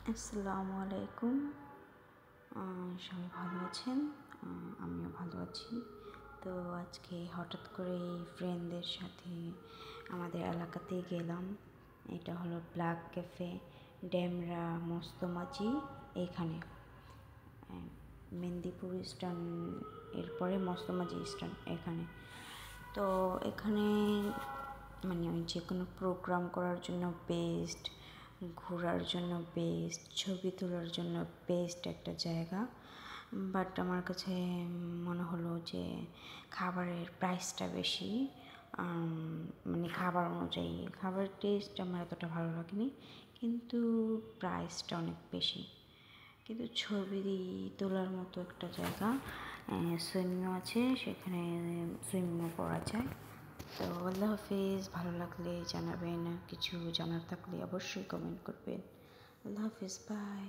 আসসালামু আলাইকুম। সবাই ভালো আছেন? আমিও ভালো আছি। তো আজকে হঠাৎ করে ফ্রেন্ডদের সাথে আমাদের এলাকাতেই গেলাম। এটা হলো ব্ল্যাক ক্যাফে, ডেমরা মস্তমাজি এখানে। মেদিনীপুর স্ট্যান্ড এরপরে মস্তমাজি স্ট্যান্ড এখানে। তো এখানে মানে ওই যে কোনো প্রোগ্রাম করার জন্য বেস্ট, ঘোরার জন্য বেস্ট, ছবি তোলার জন্য বেস্ট একটা জায়গা। বাট আমার কাছে মনে হলো যে খাবারের প্রাইসটা বেশি, মানে খাবার অনুযায়ী খাবারের টেস্ট আমার এতটা ভালো লাগেনি, কিন্তু প্রাইসটা অনেক বেশি। কিন্তু ছবি তোলার মতো একটা জায়গা, সুইমিংও আছে, সেখানে সুইমিংও করা যায়। তো আল্লাহ হাফিজ। ভালো লাগলে জানাবেন, কিছু জানার থাকলে অবশ্যই কমেন্ট করবেন। আল্লাহ হাফিজ, বাই।